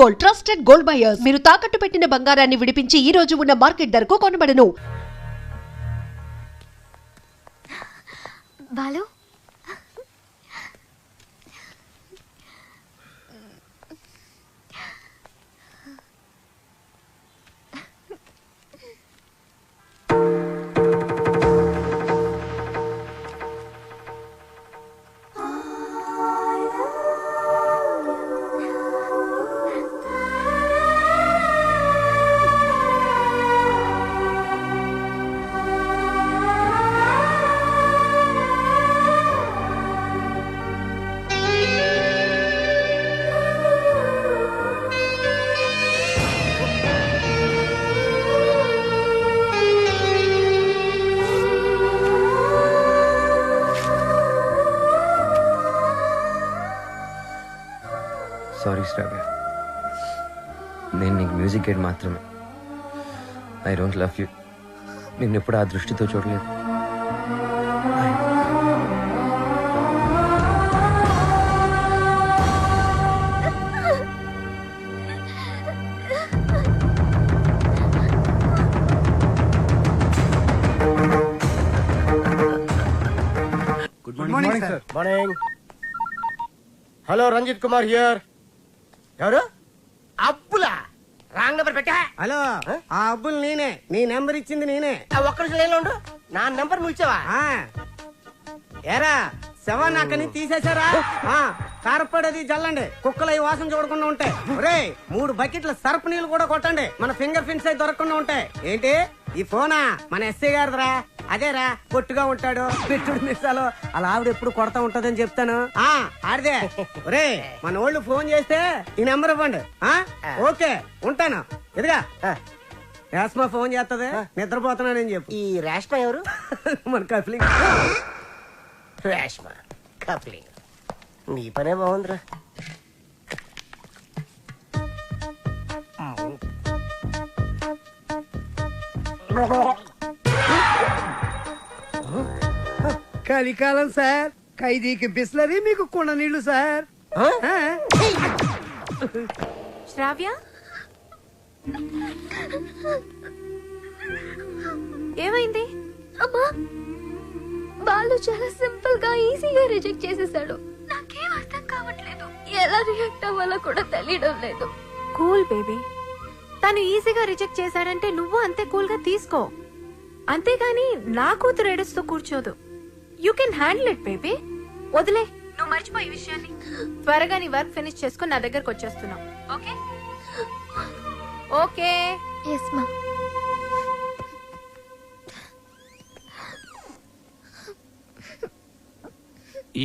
Gold, trusted gold buyers. మీరు తాకట్టు పెట్టిన బంగారాన్ని విడిపించి ఈ రోజు ఉన్న మార్కెట్ ధరకు కొనబడను. బాలు, సారీ శ్రావ్య, నేను నీకు మ్యూజిక్ గైడ్ మాత్రమే. I don't love you. నిన్నెప్పుడు ఆ దృష్టితో చూడలేదు. Good morning sir. Morning. Hello, Ranjith Kumar here. ఎవరు? అబ్బులా? రాంగ్ నెంబర్ పెట్టా. హలో, ఆ అబ్బుల్ నేనే. నీ నెంబర్ ఇచ్చింది నేనే. ఒక్క నిమిషం లైన్లో ఉండు. నా నెంబర్ నువ్వు ఇచ్చావా? ఏరా శవాన్ని అక్కడి నుంచి తీసేశారా? కారపడేది జల్లండి, కుక్కలు ఈ వాసన చూడకుండా ఉంటాయి. ఒరే, 3 బకెట్ల సర్ఫ్ నీళ్ళు కూడా కొట్టండి, మన ఫింగర్ ప్రింట్స్ అయితే దొరకకుండా ఉంటాయి. ఏంటి ఈ ఫోనా? మన ఎస్ఐ గారిదిరా. అదేరా, పొట్టుగా ఉంటాడు, పెట్టుడు మిసాలు, అలా ఆవిడ ఎప్పుడు కొడతా ఉంటదని చెప్తాను. ఆడిదే. ఒరే, మన వాళ్ళు ఫోన్ చేస్తే ఈ నెంబర్ ఇవ్వండి. ఓకే, ఉంటాను. ఎదుగా రేష్మా ఫోన్ చేస్తుంది, నిద్రపోతున్నానని చెప్పు. ఈ రేష్మ ఎవరు? మన కఫలింగ్. రేష్మ కప్లింగ్. నీ పనే బాగుందిరా. కలికాలం సార్, ఖైదీకి బిస్లరీ, మీకు కుండ నీళ్లు సార్. శ్రావ్య, ఏమైంది? అమ్మా, బాలు చాలా సింపుల్ గా ఈజీగా రిజెక్ట్ చేసేసాడు. నాకేం అర్థం కావట్లేదు, ఎలా రియాక్ట్ అవ్వాలో కూడా తెలియడం లేదు. కూల్ బేబీ, తను ఈజీగా రిజెక్ట్ చేశాడంటే నువ్వు అంతే కూల్ గా తీసుకో. అంతేగాని నా కూతురు ఏడుస్తూ కూర్చోదు. You can handle it baby. వదిలే, నువ్వు మర్చిపోయి ఈ విషయాన్ని. త్వరగా నీ వర్క్ ఫినిష్ చేసుకుని నా దగ్గరకు వచ్చేస్తున్నావు. Okay okay. ఎస్ మా.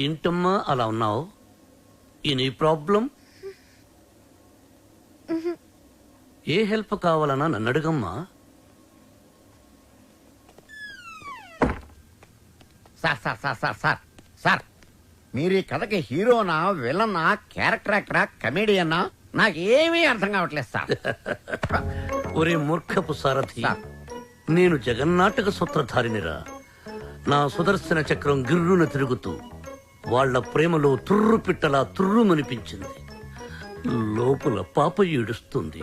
ఏంటమ్మా అలా ఉన్నావు? ఈ ప్రాబ్లం? ఏ హెల్ప్ కావాలన్నా నన్ను అడుగమ్మా. Sir sir sir sir sir sir, మీరు ఈ కథకి హీరోనా, విలనా, క్యారెక్టర్ యాక్టరా, కమేడియన్నా, నాకేమీ అర్థం కావట్లేదు సార్. ఒరే మూర్ఖపు సారథి, నేను జగన్నాటక సూత్రధారినిరా. నా సుదర్శన చక్రం గిర్రున తిరుగుతూ వాళ్ల ప్రేమలో తుర్రు పిట్టలా తుర్రుమనిపించింది. లోపల పాప ఏడుస్తుంది.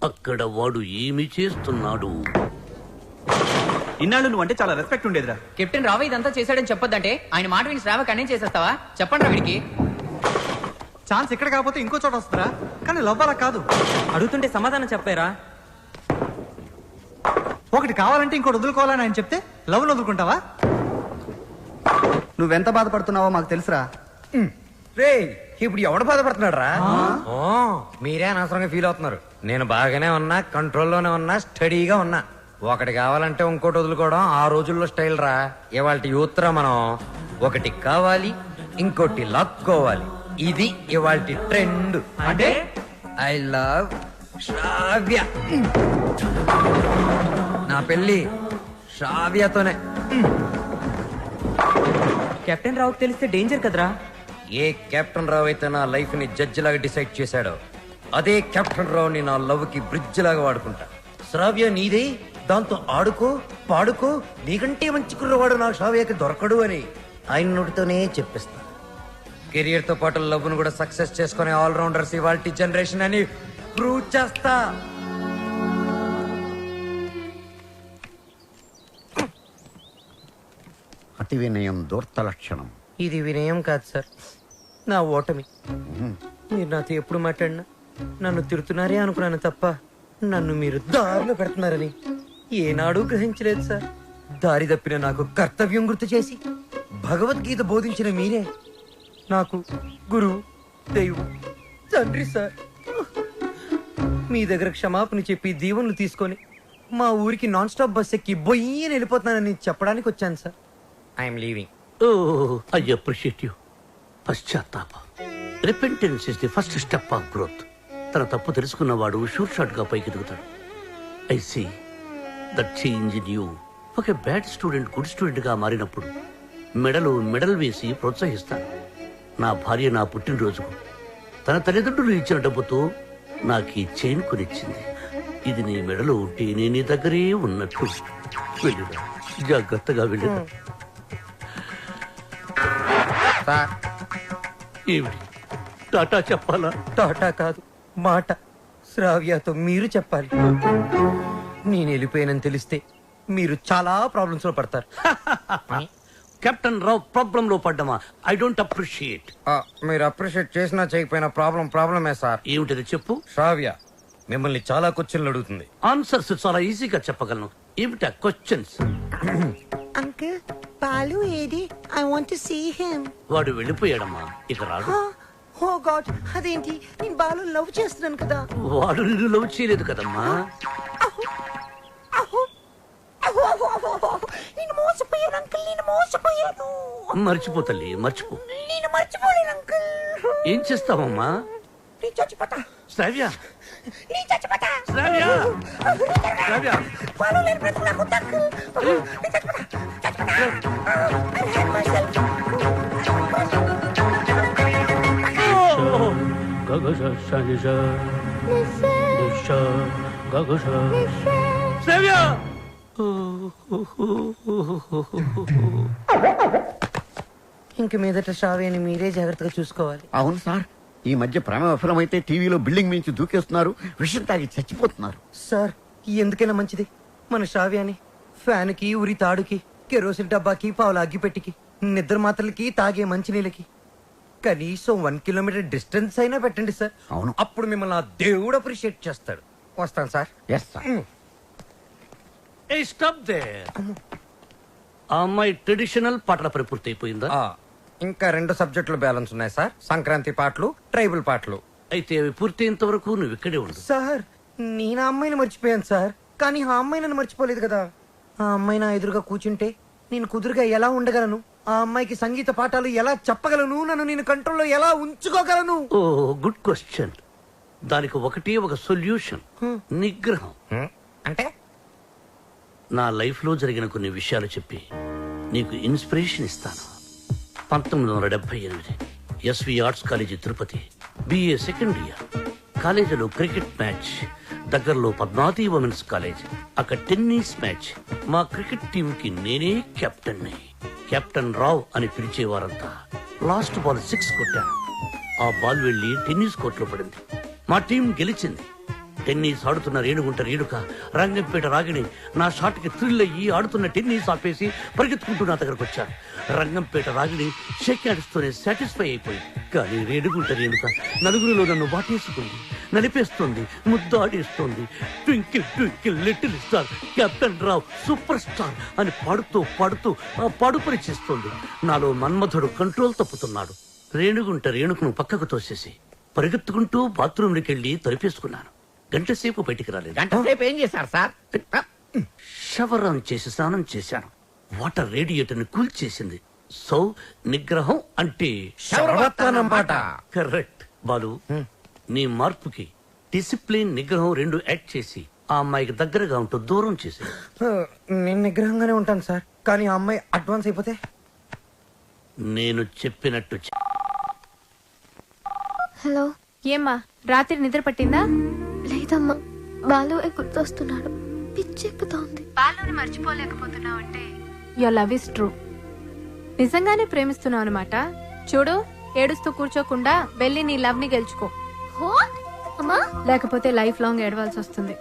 అక్కడ వాడు ఏమి చేస్తున్నాడు? ఇన్నాళ్ళు నువ్వంటే చాలా రెస్పెక్ట్ ఉండేదిరా. కెప్టెన్ రావు ఇదంతా చేశాడని చెప్పొద్దంటే ఆయన మాట విని శ్రావ కన్నేం చేసేస్తావా? చెప్పండి రా వీడికి. ఛాన్స్ ఇక్కడ కాకపోతే ఇంకో చోట వస్తుందా? కానీ లవ్ అలా కాదు. అడుగుతుంటే సమాధానం చెప్పారా? ఒకటి కావాలంటే ఇంకోటి వదులుకోవాలని ఆయన చెప్తే లవ్ వదులుకుంటావా? నువ్వెంత బాధపడుతున్నావో మాకు తెలుసురా. రే, ఇప్పుడు ఎవడు బాధపడుతున్నాడు రా? మీరే అనవసరంగా ఫీల్ అవుతున్నారు. నేను బాగానే ఉన్నా, కంట్రోల్లోనే ఉన్నా, స్టడీగా ఉన్నా. ఒకటి కావాలంటే ఇంకోటి వదులుకోవడం ఆ రోజుల్లో స్టైల్ రా. ఇవాళ యూత్ రా మనం. ఒకటి కావాలి, ఇంకోటి లాక్కోవాలి. ఇది ఇవాళ ట్రెండ్. అంటే ఐ లవ్ శ్రావ్య. నా పెళ్లి శ్రావ్యతోనే. కెప్టెన్ రావుకి తెలిస్తే డేంజర్ కదరా. ఏ కెప్టెన్ రావు అయితే నా లైఫ్ ని జడ్జి లాగా డిసైడ్ చేశాడో, అదే కెప్టెన్ రావుని నా లవ్ కి బ్రిడ్జ్ లాగా వాడుకుంటా. శ్రావ్య నీదే, దాంతో ఆడుకో, పాడుకో. నీకంటే మంచి కుర్రవాడు నా శ్రావ్యకి దొరకడు అని ఆయన నోటితోనే చెప్పిస్తా. కెరియర్ తో పాటు లవ్ ను కూడా సక్సెస్ చేసుకునే ఆల్రౌండర్స్ ఇవాళ జనరేషన్ అని ప్రూవ్ చేస్తా. అతి వినయం దూర్త లక్షణం. ఇది వినయం కాదు సార్, నా ఓటమి. మీరు నాతో ఎప్పుడు మాట్లాడినా నన్ను తిడుతున్నారే అనుకున్నాను తప్ప నన్ను మీరు దారిలో పెడుతున్నారని ఏనాడూ గ్రహించలేదు సార్. దారి తప్పిన నాకు కర్తవ్యం గుర్తు చేసి భగవద్గీత బోధించిన మీరే నాకు గురువు, దైవం, తండ్రి సార్. మీ దగ్గర క్షమాపణ చెప్పి దీవెనలు తీసుకొని మా ఊరికి నాన్ స్టాప్ బస్ ఎక్కి బొయ్యని వెళ్ళిపోతున్నానని చెప్పడానికి వచ్చాను sir. I'm leaving. Oh I appreciate you. పశ్చాత్తాపం, repentance is the first step of growth. తన తప్పు తెలుసుకున్నవాడు షూర్ షాట్ గా పైకి ఎదుగుతాడు. I see that change in you. ఒక బ్యాడ్ స్టూడెంట్ గుడ్ స్టూడెంట్ గా మారినప్పుడు మెడల్ వేసి ప్రోత్సహిస్తాను. నా భార్య నా పుట్టినరోజుకు తన తల్లిదండ్రులు ఇచ్చిన డబ్బుతో నాకు ఈ చైన్ కొనిచ్చింది. ఇది నీ మెడలో ఉంటే నేను నీ దగ్గరే ఉన్నట్టు. వెళ్ళిరా, జాగ్రత్తగా వెళ్ళిరా. ఏమిటి టాటా చెప్పాలా? టాటా కాదు, మాట. శ్రావ్యతో మీరు చెప్పాలి. నేను వెళ్ళిపోయానని తెలిస్తే మీరు చాలా ప్రాబ్లమ్స్ లో పడతారు. కెప్టెన్ రావు ప్రాబ్లం లో పడ్డమా? I don't appreciate. మీరు అప్రిషియేట్ చేసినా చేయకపోయినా ప్రాబ్లమే సార్. ఏమిటది చెప్పు. శ్రావ్య మిమ్మల్ని చాలా క్వశ్చన్లు అడుగుతుంది. ఆన్సర్స్ చాలా ఈజీగా చెప్పగలను. ఏమిటా క్వశ్చన్స్? అంకుల్ బాలు ఏది? I want to see him. వాడు వెళ్ళిపోయాడమ్మా, ఇక రాడు. ఓ గాడ్, అదేంటి? నేను బాలు లవ్ చేస్తున్నాను కదా. వాడు నిన్ను లవ్ చేయలేదు కదమ్మా. నేను మోసపోయాను అంకుల్, నేను మోసపోయాను. మర్చిపో తల్లి, మర్చిపో. నేను మర్చిపోలేను అంకుల్. ఏం చేస్తావమ్మా? నేను చచ్చిపోతా. శ్రావ్య, నేను చచ్చిపోతా. శ్రావ్య, శ్రావ్య. బాలు లేని బ్రతుకు నాకు వద్దు అంకుల్. నేను చచ్చిపోతా. I hate myself. శ్రావ్య. ఇంక మీదట శ్రావ్యని మీరే జాగ్రత్తగా చూసుకోవాలి. అవును సార్, ఈ మధ్య ప్రేమ విఫలమైతే టీవీలో బిల్డింగ్ మించి దూకేస్తున్నారు, విషయం తాగి చచ్చిపోతున్నారు. సార్ ఎందుకైనా మంచిది మన శ్రావ్యాన్ని ఫ్యాన్కి, ఉరి తాడుకి, కెరోసిన్ డబ్బాకి, పావుల అగ్గిపెట్టికి, నిద్ర మాత్రలకి, తాగే మంచినీళ్ళకి కనీసం 1 కిలోమీటర్ డిస్టెన్స్ అయినా పెట్టండి సార్. అవును. అప్పుడు మిమ్మల్ని ఆ దేవుడు అప్రిషియేట్ చేస్తాడు. వస్తాను sir. Yes sir. Hey stop there. ఆ అమ్మాయి ట్రెడిషనల్ పాటల పని పూర్తి అయిపోయిందా? ఇంకా 2 సబ్జెక్టులు బ్యాలెన్స్ ఉన్నాయి సార్. సంక్రాంతి పాటలు, ట్రైబల్ పాటలు. అయితే అవి పూర్తయ్యేంత వరకు నువ్వు ఇక్కడే ఉండు. సార్ నేను ఆ అమ్మాయిని మర్చిపోయాను సార్, కానీ ఆ అమ్మాయి నన్ను మర్చిపోలేదు కదా. ఆ అమ్మాయి నా ఎదురుగా కూర్చుంటే నేను కుదురుగా ఎలా ఉండగలను? ఆ అమ్మాయికి సంగీత పాఠాలు ఎలా చెప్పగలను? నన్ను నేను కంట్రోల్లో ఎలా ఉంచుకోగలను? ఓ గుడ్ క్వశ్చన్. దానికి ఒకటే ఒక సొల్యూషన్, నిగ్రహం. అంటే నా లైఫ్ లో జరిగిన కొన్ని విషయాలు చెప్పి నీకు ఇన్స్పిరేషన్ ఇస్తాను. 1978 SV arts college Tirupati, BA second year. కాలేజీలో క్రికెట్ మ్యాచ్, దగ్గరలో పద్మావతి ఉమెన్స్ కాలేజ్. అక్కడ టెన్నిస్ మ్యాచ్. మా క్రికెట్ టీం కి నేనే కెప్టెన్. కెప్టెన్ రావ్ అని పిలిచేవారంతా. లాస్ట్ బాల్ 6 కొట్టాను. ఆ బాల్ వెళ్లి టెన్నిస్ కోర్టులో పడింది. మా టీం గెలిచింది. టెన్నిస్ ఆడుతున్న రేణుగుంట రేణుక, రంగంపేట రాగిణి నా షాట్ కి థ్రిల్ అయ్యి ఆడుతున్న టెన్నిస్ ఆపేసి పరిగెత్తుకుంటూ నా దగ్గరకు వచ్చారు. రంగంపేట రాగిణి షేక్ హ్యాండ్స్తోనే సాటిస్ఫై అయిపోయింది. కానీ రేణుగుంట రేణుక నలుగురిలో నన్ను వాటేసుకుంది, నలిపేస్తుంది, ముద్దాడేస్తుంది. Twinkle twinkle little star, captain Rao super star అని పాడుతూ పాడుతూ ఆ పాడుపరి చేస్తుంది. నాలో మన్మధుడు కంట్రోల్ తప్పుతున్నాడు. రేణుగుంట రేణుకను పక్కకు తోసేసి పరిగెత్తుకుంటూ బాత్రూంలోకి వెళ్లి తలిపేసుకున్నాను. గంట సేపు బయటికి రాలేదు. గంట సేపు ఏం చేశారు సార్? షవర్ ఆన్ చేసి స్నానం చేశాను. వాటర్ రేడియేటర్ ని కూల్ చేసింది. సో నిగ్రహం అంటే శరవత్తనమాట. కరెక్ట్. బాలు, నీ మార్పుకి డిసిప్లిన్, నిగ్రహం 2 యాడ్ చేసి ఆ అమ్మాయికి దగ్గరగా ఉంటూ దూరం చేసి. నేను నిగ్రహంగానే ఉంటాను సార్, కానీ ఆ అమ్మాయి అడ్వాన్స్ అయిపోతే నేను చెప్పినట్టు హలో. ఏమ్మా రాత్రి నిద్ర పట్టిందా? లేదమ్మా, బాలు గుర్తొస్తున్నాడు. పిచ్చెక్కుతోంది. బాలుని మర్చిపోలేకపోతున్నావు అంటే యువర్ లవ్ ఇస్ ట్రూ. నిజంగానే ప్రేమిస్తున్నావు అనమాట. చూడు, ఏడుస్తూ కూర్చోకుండా వెళ్ళి నీ లవ్ ని గెలుచుకో. వాట్ అమ్మా? లేకపోతే లైఫ్ లాంగ్ ఏడవాల్సి వస్తుంది.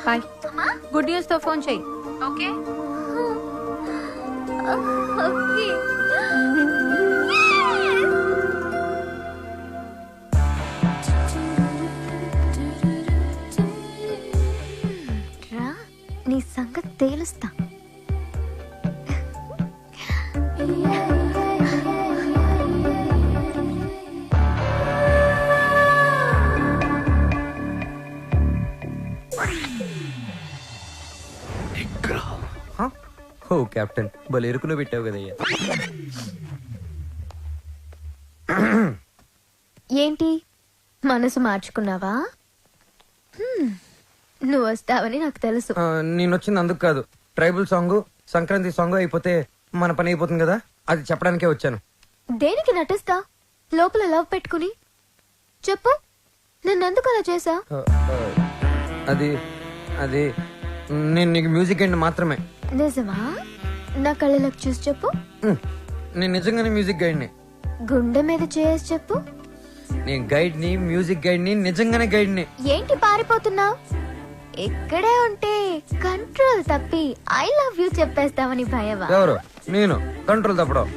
బాయ్. గుడ్ న్యూస్ తో ఫోన్ చెయ్యి. ఓకే. ఓకే. రా, నీ సంగతి తేలుస్తా. ఓ కెప్టెన్ భలే ఎరుకులో పెట్టావు కదయ్యా. ఏంటి మనసు మార్చుకున్నావా? నువ్వు వస్తావని నాకు తెలుసు. నేను వచ్చింది అందుకు కాదు. ట్రైబల్ సాంగ్ సంక్రాంతి సాంగ్ అయిపోతే మన పని అయిపోతుంది కదా, అది చెప్పడానికే వచ్చాను. దేనికి నటిస్తా లోపల లవ్ పెట్టుకుని? చెప్పు, నన్నెందుకు అలా చేసా? అది అది నేను నీకు మ్యూజిక్ గైడ్ మాత్రమే. నిజమా? నా కళ్ళలోకి చూసి చెప్పు. నేను నిజంగానే మ్యూజిక్ గైడ్ని. గుండె మీద చేసి చెప్పు. నేను గైడ్ని, మ్యూజిక్ గైడ్ని, నిజంగానే గైడ్ని. ఏంటి పారిపోతున్నావు? ఇక్కడే ఉంటే కంట్రోల్ తప్పి ఐ లవ్ యూ చెప్పేస్తావని భయమా? ఎవరు? నేను కంట్రోల్ తప్పడం.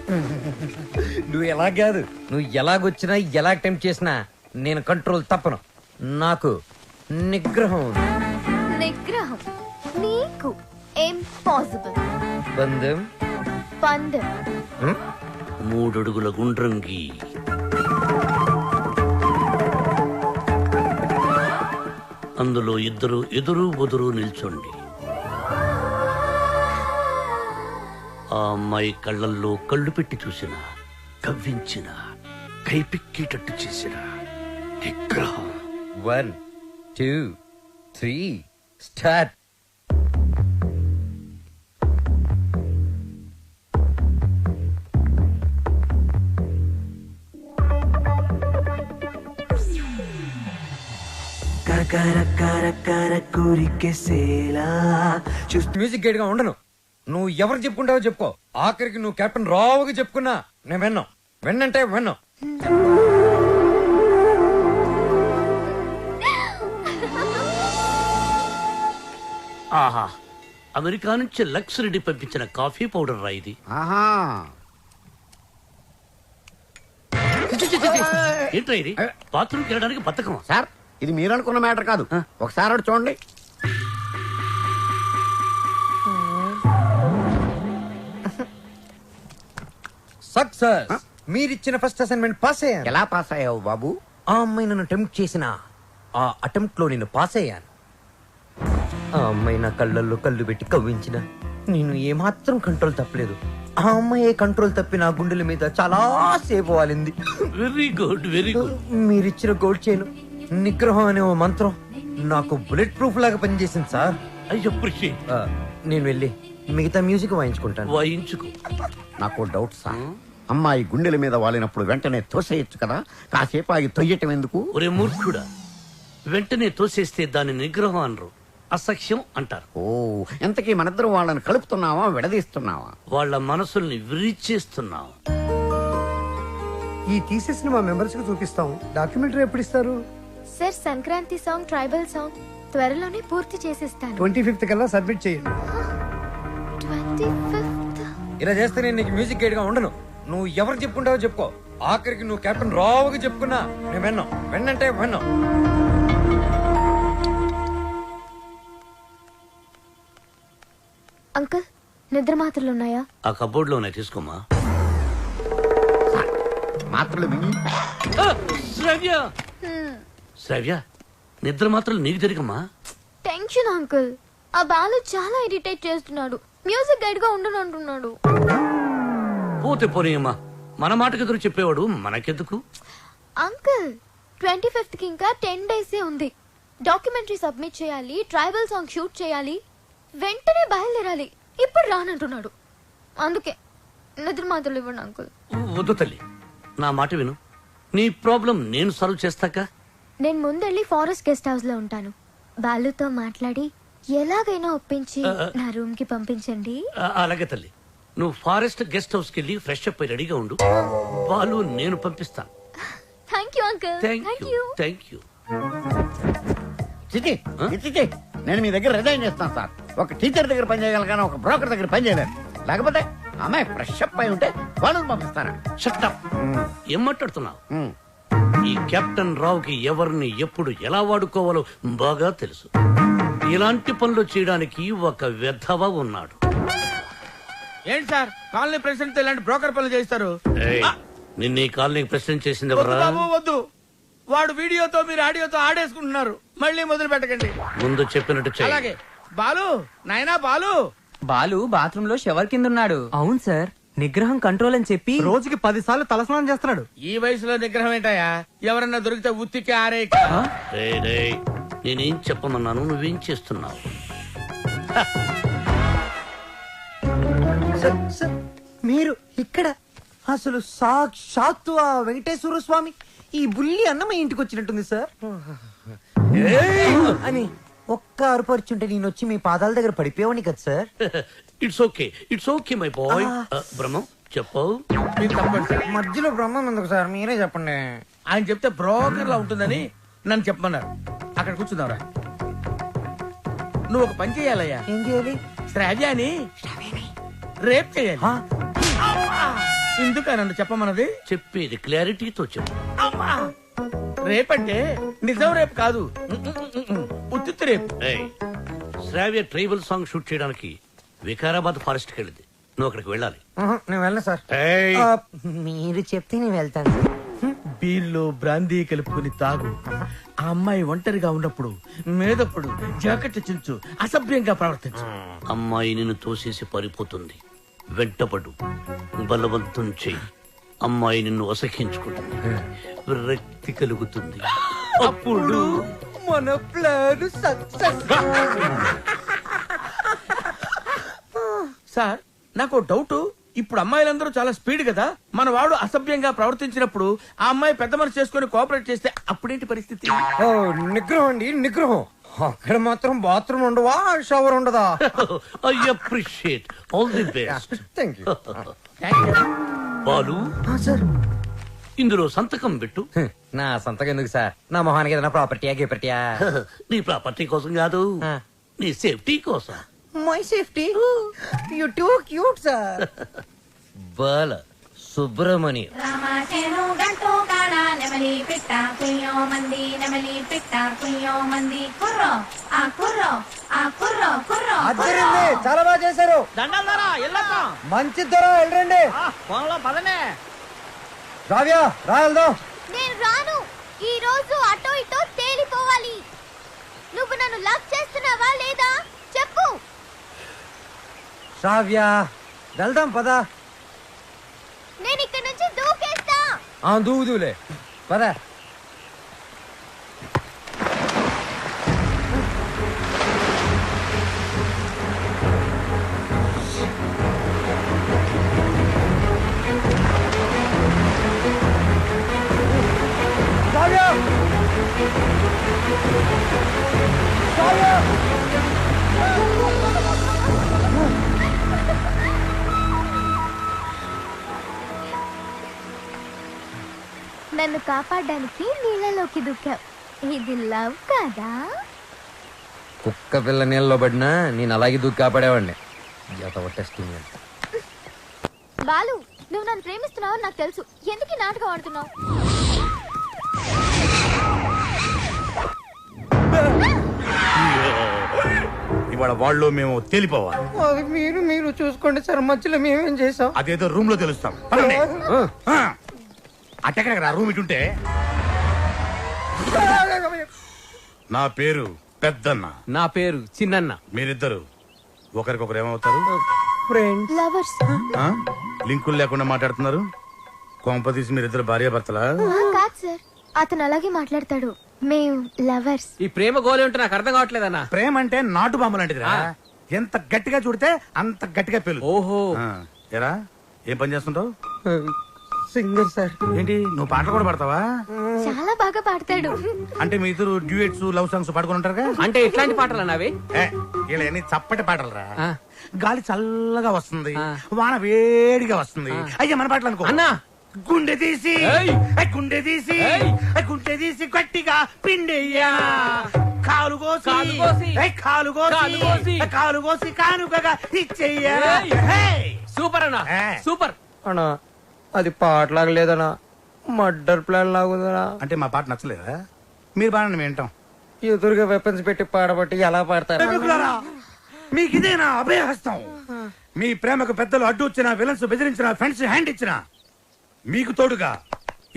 నువ్వు ఎలా కాదు, నువ్వు ఎలాగొచ్చినా ఎలా అటెంప్ట్ చేసినా నేను కంట్రోల్ తప్పను. నాకు నిగ్రహం ఉంది. నిగ్రహం నీకు ఇంపాసిబుల్. బంధం పందెం 3 అడుగుల గుండ్రంగి, అందులో ఇద్దరు ఎదురు బొదురు నిల్చోండి. ఆ అమ్మాయి కళ్ళల్లో కళ్ళు పెట్టి చూసిన, కవ్వించిన, కైపిక్కేటట్టు చేసిన నిగ్రహం. 1 2 3 స్టార్ట్. మ్యూజిక్ గైడ్ గా ఉండను. నువ్వు ఎవరు చెప్పుకుంటావో చెప్పుకో. ఆఖరికి నువ్వు కెప్టెన్ రావుగా చెప్పుకున్నా నేను విన్నాం. విన్నంటే విన్నాం. ఆహా, అమెరికా నుంచి లక్స్ రెడ్డి పంపించిన కాఫీ పౌడర్ రా ఇది. ఆహా, ఏంట్రా ఇది? బాత్రూమ్కి వెళ్ళడానికి బతకమా? సార్ ఇది మీరు అనుకున్న మ్యాటర్ కాదు. ఒకసారి అటు చూడండి. సక్సెస్. మీరిచ్చిన ఫస్ట్ అసైన్మెంట్ పాస్ అయ్యాను. ఎలా పాస్ అయ్యావు బాబు? ఆ అమ్మాయి నన్ను అటెంప్ట్ చేసిన ఆ అటెంప్ట్ లో నేను పాస్ అయ్యాను. ఆ అమ్మాయి నా కళ్ళల్లో కళ్ళు పెట్టి కవ్వించిన నేను ఏమాత్రం కంట్రోల్ తప్పలేదు. ఆ అమ్మాయి కంట్రోల్ తప్పి నా గుండెల మీద చాలా సేపు వాలింది. Very good, very good. మీరిచ్చిన గోల్డ్ చైన్ నిగ్రహం అనే ఓ మంత్రం నాకు బుల్లెట్ ప్రూఫ్ లాగా పనిచేసింది సార్. I appreciate. నేను వెళ్ళి మిగతా మ్యూజిక్ వాయించుకుంటాను. వాయించుకో. నాకు డౌట్ సార్. అమ్మాయి గుండెల మీద వాలినప్పుడు వెంటనే తోసేయచ్చు కదా, కాసేపు ఆగి తొయ్యటం ఎందుకు? ఒరే మూర్ఖుడా, వెంటనే తోసేస్తే దాని నిగ్రహం అనరు, అసఖ్యం అంటారు. ఓ, ఎంతకీ మనిద్దరం వాళ్ళని కలుపుతున్నావా విడదీస్తున్నావా? వాళ్ళ మనసుల్ని విరిచేస్తున్నాం. ఈ తీసేసిన మా మెంబర్స్ కి చూపిస్తాం. డాక్యుమెంటరీ ఎప్పుడు ఇస్తారు? Sir, Sankranti song, tribal song త్వరలోనే పూర్తి చేసేస్తాను. 25th కల్లా సబ్మిట్ చేయండి. 25th? ఇలా చేస్తే నేను నీకు మ్యూజిక్ గైడ్ గా ఉండను. నువ్వు ఎవరు చెప్పుకుంటావో చెప్పుకో. ఆఖరికి నువ్వు కెప్టెన్ రావుగా చెప్పుకున్నా నేను విన్నాం. విన్నంటే విన్నాం. అంకుల్, నిద్ర మాత్రలు ఉన్నాయా? ఆ కబోర్డ్ లోనే తీసుకోమా. మాత్రలు మింగి శ్రవ్య, శ్రవ్య, నిద్ర మాత్రం నీకు జరిగమ్మా. Tension uncle. ఆ బాలు చాలా ఇరిటేట్ చేస్తున్నాడు. మ్యూజిక్ గైడ్ గా ఉండనంటున్నాడు. పోతే పోనీయమ్మా, మన మాటకు ఎదురు చెప్పేవాడు మనకెందుకు? అంకుల్, 25th కి ఇంకా 10 days ఉంది. డాక్యుమెంటరీ సబ్మిట్ చేయాలి, ట్రైబల్ సాంగ్ షూట్ చేయాలి, వెంటనే బయలుదేరాలి. ఇప్పుడు రానంటున్నాడు. అందుకే నిద్ర మాత్రలు ఇవ్వండి అంకుల్. వద్దు తల్లి, నా మాట విను. నీ ప్రాబ్లం నేను సాల్వ్ చేస్తాక. నేను ముందెళ్ళి ఫారెస్ట్ గెస్ట్ హౌస్ లో ఉంటాను. బాలుతో మాట్లాడి ఎలాగైనా ఒప్పించి నా రూమ్ కి పంపించండి. అలాగే తల్లి, నువ్వు ఫారెస్ట్ గెస్ట్ హౌస్ కెళ్ళి ఫ్రెష్ అప్ అయి రెడీగా ఉండు. బాలు నేను పంపిస్తాను. Thank you uncle. Thank you thank you. చిచి చిచి నేను మీ దగ్గర రిజైన్ చేస్తాను సార్. ఒక టీచర్ దగ్గర పని చేయగలను కానీ ఒక బ్రోకర్ దగ్గర పని చేయలేను. లేకపోతే అమ్మాయి ఫ్రెష్ అప్ అయి ఉంటే వాళ్ళని పంపిస్తారా? Shut up. ఏం మాట్లాడుతున్నావు? ఈ కెప్టెన్ రావుకి ఎవరిని ఎప్పుడు ఎలా వాడుకోవాలో బాగా తెలుసు. ఇలాంటి పనులు చేయడానికి ఒక వెధవ ఉన్నాడు. ఏంటి సార్ కాలనీ ప్రెసిడెంట్ ఇలాంటి బ్రోకర్ పనులు చేస్తారు? ఏయ్, నిన్న ఈ కాలనీ ప్రెసిడెంట్ చేసింది వద్దు ఎవరా? బాబు వద్దు. వాడు వీడియోతో మీరు ఆడియోతో ఆడేసుకుంటున్నారు. మళ్ళీ మొదలు పెట్టకండి. ముందు చెప్పినట్టు చెయ్యి. అలాగే. బాలు నాయనా బాలు. బాలు బాత్రూమ్ లో షవర్ కింద ఉన్నాడు. అవును సార్, నిగ్రహం కంట్రోల్ అని చెప్పి రోజుకి 10 సార్లు తలస్నానం చేస్తున్నాడు. ఈ వయసులో నిగ్రహం ఏంటయ్యా? ఎవరన్నా దొరికితే ఉత్తికి ఆరే. రేయ్, రేయ్, నేనేం చెప్పమన్నాను, నువ్వేం చేస్తున్నావు? మీరు ఇక్కడ అసలు సాక్షాత్తు ఆ వెంకటేశ్వర స్వామి ఈ బుల్లి అన్న మా ఇంటికి వచ్చినట్టుంది సార్ అని ఒక్క అరుపరుచుంటే నేను వచ్చి మీ పాదాల దగ్గర పడిపోయావని కదా sir. It's okay my boy. Brahmam చెప్పు. మధ్యలో బ్రహ్మం ఎందుకు సార్, మీరే చెప్పండి. ఆయన చెప్తే బ్రోకర్ లా ఉంటుందని నన్ను చెప్పమన్నారు. అక్కడ కూర్చున్నావురా. నువ్వు ఒక పని చేయాలయ్యా. ఏం చేయాలి? శ్రావ్యాని రేప్ చేయాలి. ఎందుక నన్ను చెప్పమన్నది? చెప్పేది క్లారిటీతో చెప్పు. రేపంటే నిజం రేపు కాదు, ఉత్తిత్తు రేపు. ఏయ్, శ్రావ్య ట్రైబల్ సాంగ్ షూట్ చేయడానికి వికారాబాద్ ఫారెస్ట్ కి వెళ్ళింది. నువ్వు అక్కడికి వెళ్ళాలి. నేను వెళ్ళను సార్. ఏయ్, మీరు చెప్తే నేను వెళ్తాను. బీర్లో బ్రాందీ కలుపుకుని తాగు. ఆ అమ్మాయి ఒంటరిగా ఉన్నప్పుడు మేదప్పుడు జాకెట్ చించు, అసభ్యంగా ప్రవర్తించు. అమ్మాయి నిన్ను తోసేసి పారిపోతుంది. వెంటపడు, బలవంతం చెయ్యి. అమ్మాయి నిన్ను అసహించుకుంటుంది, విరక్తి కలుగుతుంది. అప్పుడు మన ప్లాన్ సక్సెస్. సార్ నాకు డౌట్. ఇప్పుడు అమ్మాయిలందరూ చాలా స్పీడ్ కదా. మన వాడు అసభ్యంగా ప్రవర్తించినప్పుడు ఆ అమ్మాయి పెద్ద మనసు చేసుకుని కోఆపరేట్ చేస్తే అప్పుడేంటి పరిస్థితి? ఓ, నిగ్రహం అండి, నిగ్రహం. అక్కడ మాత్రం బాత్రూమ్ ఉండవా, షవర్ ఉండదా? I appreciate. All the best. Thank you. Balu sir ఇందులో సంతకం పెట్టు. నా సంతకం ఎందుకు సార్? నా మొహానికి ఏదైనా ప్రాపర్టీయా గిపర్టీయా? నీ ప్రాపర్టీ కోసం కాదు, నీ సేఫ్టీ కోసం. My safety. You too cute sir. Bala Subramanyam. రామాచేను గంటు కాడ నెమలి పిట్ట కుయ్యో మంది నెమలి పిట్ట కుయ్యో మంది కుర్రో ఆ కుర్రో ఆ కుర్రో కుర్రో. అద్దరింది, చాలా బాగా చేశారు. దండాలారా ఎల్లప్పా. మంచి ధర వెళ్ళండి. పోన్లో పదనే. రావ్య రా వెళ్దాం. నేను రాను. ఈ రోజు అటో ఇటో తేలిపోవాలి. నువ్వు నన్ను లవ్ చేస్తున్నావా లేదా చెప్పు. శ్రావ్య వెళ్దాం పద. నేను ఇక్కడ నుంచి దూకేస్తా. దూదులే పద. రావ్య రావ్య నన్ను కాపాడడానికి నీళ్ళలోకి దూకావు. ఇది లవ్ కదా? కుక్క పిల్ల నీళ్ళలో పడినా నేను అలాగే దూకి కాపాడేవాడిని. టెస్టింగ్. బాలు, నువ్వు నన్ను ప్రేమిస్తున్నావు నాకు తెలుసు. ఎందుకు ఈ నాటకం ఆడుతున్నావు? ఇవాళ వాళ్ళు మేము తేలిపోవాలి. అది మీరు చూసుకోండి సార్. మధ్యలో మేమేం చేసాం? అదేదో రూమ్ లో తెలుస్తాం. అట్టెక్కడ రూమ్ ఇటుంటే. నా పేరు పెద్దన్న. నా పేరు చిన్నన్న. మీరిద్దరు ఒకరికొకరు ఏమవుతారు? ఫ్రెండ్స్. లవర్స్. లింకులు లేకుండా మాట్లాడుతున్నారు. కొంపదీసి మీరిద్దరు భార్యాభర్తలా? కాదు సార్, అతను అలాగే మాట్లాడతాడు. మేము లవర్స్. ఈ ప్రేమ గోలి ఉంటే నాకు అర్థం కావట్లేదన్నా. ప్రేమ అంటే నాటు బాంబు లాంటిదిరా. ఎంత గట్టిగా చూడితే అంత గట్టిగా పెళ్ళు. ఓహో. ఎరా ఏం పని చేస్తుంటావు? Singer sir. ఏంటి నువ్వు పాటలు కూడా పాడతావా? చాలా బాగా పాడతాడు. అంటే మీ ఇద్దరు డ్యూయెట్స్ లవ్ సాంగ్స్ పాడుకుని ఉంటారుగా? అంటే ఎట్లాంటి పాటలు అవి? వీళ్ళని చప్పటి పాటలు రా. గాలి చల్లగా వస్తుంది, వాన వేడిగా వస్తుంది. అయ్యా మన పాటలు అనుకో అన్నా. గుండె తీసి గుండె తీసి గుండె తీసి గట్టిగా పిండెయ్యా, కాలు కోసి కాలు కోసి కాలు కోసి కానుకగా ఇచ్చెయ్యా. సూపర్ అన్నా, సూపర్ అన్నా. అది పాటలాగా లేదనా, మర్డర్ ప్లాన్ లాగుదనా. అంటే మా పాట నచ్చలేదా? మీరు బాగా వింటాం. ఎదురుగా వెపన్స్ పెట్టి పాడబట్టి ఎలా పాడతారు? మీకు ఇదేనా అభయహస్తం? మీ ప్రేమకు పెద్దలు అడ్డు వచ్చిన, విలన్స్ బెదిరించిన, ఫ్రెండ్స్ హ్యాండ్ ఇచ్చిన, మీకు తోడుగా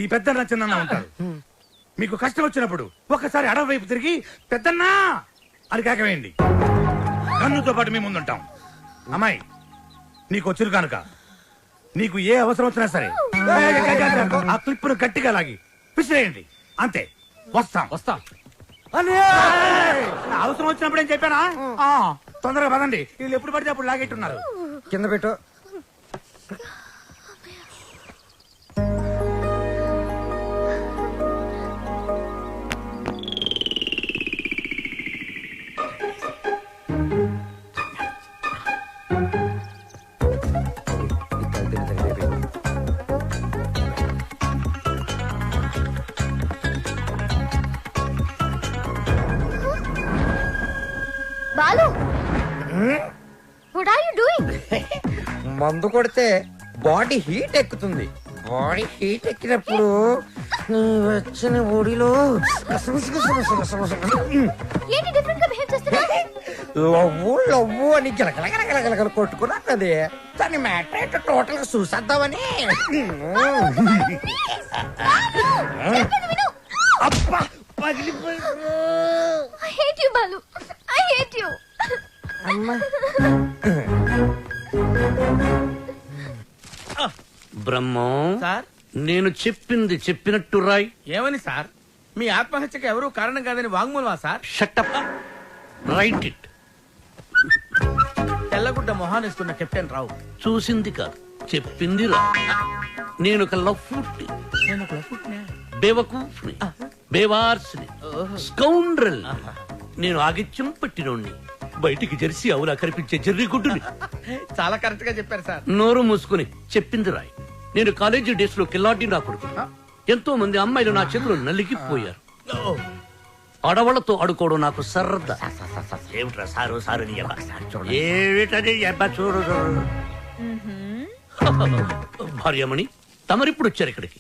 ఈ పెద్ద చిన్న ఉంటారు. మీకు కష్టం వచ్చినప్పుడు ఒక్కసారి అడవి వైపు తిరిగి పెద్దన్నా అని కేకవేయండి. కన్నుతో పాటు మీ ముందుంటాం. అమ్మాయి నీకు వచ్చిరు కనుక నీకు ఏ అవసరం వచ్చినా సరే ఆ క్లిప్పును గట్టిగా లాగి విసిరేయండి. అంతే. వస్తాం. అవసరం వచ్చినప్పుడు ఏం చెప్పానా? తొందరగా పదండి. వీళ్ళు ఎప్పుడు పడితే అప్పుడు లాగెట్టున్నారు. కింద పెట్టు. Balu, what are you doing? మందు కొడితే బాడీ హీట్ ఎక్కుతుంది. బాడీ హీట్ ఎక్కినప్పుడు నీ వచ్చిన బాడీలో ఏంటి డిఫరెంట్ గా బిహేవ్ చేస్తున్నావు? లవ్వు అని గలగలగలగలగల కొట్టుకున్నది. దాన్ని మ్యాటర్ అయితే టోటల్ గా చూసేద్దామని. అబ్బా పగిలిపోయింది. I hate you, Balu. I hate you. Brahmam sir, నేను చెప్పింది చెప్పినట్టు రాయ్. ఏమని సార్? మీ ఆత్మహత్యకు ఎవరూ కారణం కాదని వాంగ్మూలమా సార్? షట్టప్. Right it. తెల్లగుడ్డ మొహానిస్తున్న కెప్టెన్ రావు చూసింది కాదు, చెప్పింది రా. నేను ఒక లఫ్ఫుట్టి, బేవకూఫ్ని, బేవార్స్ని, స్కౌండ్రల్. నేను ఆగిత్యం పట్టినోణ్ణి, బయటికి జెర్సీ అవులా కనిపించే జెర్రీ గుడ్డుని. చాలా కరెక్ట్ గా చెప్పారు సార్. నోరు మూసుకుని చెప్పింది రాయ్. నేను కాలేజీ డేస్ లో కిల్లాడి నా కొడుకు. ఎంతో మంది అమ్మాయిలు నా చేతిలో నలిగిపోయారు. ఆడవాళ్లతో ఆడుకోవడం నాకు సరదా. ఏమిట్రా సారు సారు ఏమిటది చూడు. భార్యమణి, తమరిప్పుడు వచ్చారు ఇక్కడికి.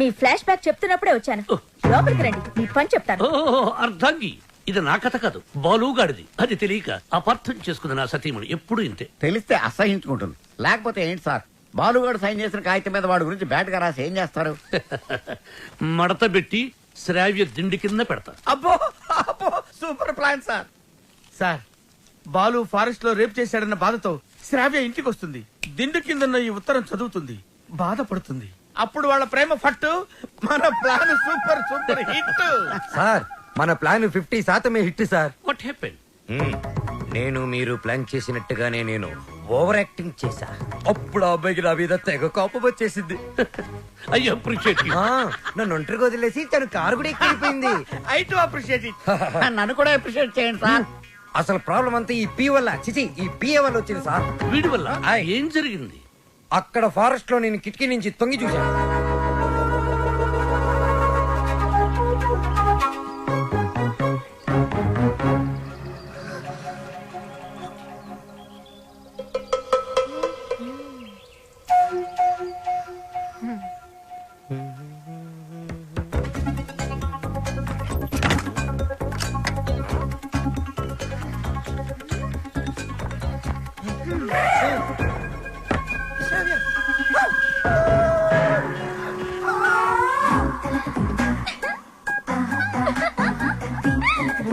మీ ఫ్లాష్ బ్యాక్ చెప్తున్నప్పుడే వచ్చాను. లోపలికి రండి, మీ పని చెప్తాను. అర్ధాంగి, ఇది నా కథ కాదు, బాలుగాడిది. అది తెలియక అపార్థం చేసుకుంది నా సతీమణి. ఎప్పుడు ఇంతే. తెలిస్తే అసహించుకుంటుంది. లేకపోతే ఏంటి సార్, బాలుగాడు సైన్ చేసిన కాగితం మీద వాడి గురించి బ్యాట్ గా రాసి ఏం చేస్తారు? మడత పెట్టి శ్రావ్య దిండి కింద పెడతా. అబ్బో అబ్బో, super plan sir. Sir, Balu forest లో రేప్ చేశాడన్న బాధతో శ్రావ్య ఇంటికి వస్తుంది. దిండు కిందన్న ఈ ఉత్తరం చదువుతుంది, బాధపడుతుంది. అప్పుడు వాళ్ళ ప్రేమ ఫట్టు. మన plan super super hit. Sir, మన plan 50% hit sir. What happen? నేను మీరు ప్లాన్ చేసినట్టుగానే నేను ఓవర్ యాక్టింగ్ చేశా. అప్పుడు ఆ అబ్బాయికి నా మీద తెగ కోపం వచ్చేసింది. I appreciate you. నన్ను ఒంటరిగా వదిలేసి తను కారు కూడా ఎక్కిపోయింది. I too appreciate it. నన్ను కూడా అప్రిషియేట్ చేయండి సార్. అసలు ప్రాబ్లం అంతా ఈ పీ వల్ల, చిచి ఈ పిఏ వల్ల వచ్చింది సార్. వీడి వల్ల ఏం జరిగింది? అక్కడ ఫారెస్ట్ లో నేను కిటికీ నుంచి తొంగి చూశాను.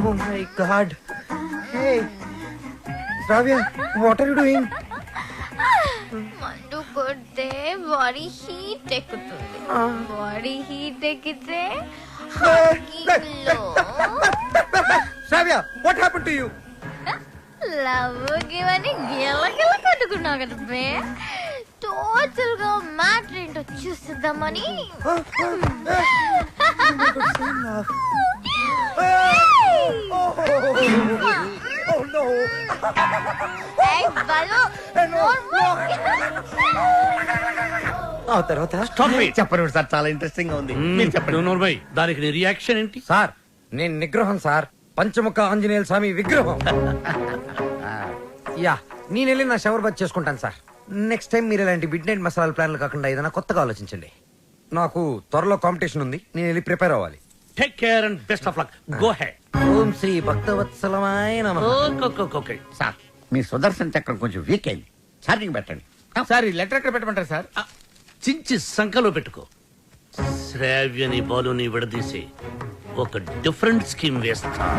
Oh my God! Hey, Ravya, what are you doing? మందు కొడితే బాడీ హీట్ ఎక్కుతుంది. బాడీ హీట్ ఎక్కితే Ravya, what happened to you? Love గివని గిల గిల కొట్టుకున్నావు కదా బే. టూ టోటల్ గా మ్యాటర్ ఏంటో చూసిద్దామని. ఏయ్, బాలు, ఆ తర్వాత చెప్పండి సార్, చాలా ఇంట్రెస్టింగ్ గా ఉంది. మీరు చెప్పండి. నోర్మై, దానికి నీ రియాక్షన్ ఏంటి? సార్ నేను నిగ్రహం సార్, పంచముఖ ఆంజనేయుల స్వామి విగ్రహం. యా నేను వెళ్ళి నా షవర్ బాత్ చేసుకుంటాను సార్. నెక్స్ట్ టైం మీరు ఇలాంటి మిడ్ నైట్ మసాలా ప్లాన్లు కాకుండా ఏదైనా కొత్తగా ఆలోచించండి. నాకు త్వరలో కాంపిటీషన్ ఉంది, నేను వెళ్ళి ప్రిపేర్ అవ్వాలి. Take care and best of luck. Go ahead. ఓం శ్రీ భక్తవత్సలమాయ నమః. ఓకే. సార్ మీ సుదర్శన్ చక్రం కొంచెం వీక్ అయింది, ఛార్జింగ్ పెట్టండి. సార్ ఈ లెటర్ ఎక్కడ పెట్టమంటారు సార్? చించి సంకలో పెట్టుకో. శ్రావ్యని బాలుని విడదీసి ఒక డిఫరెంట్ స్కీమ్ వేస్తా.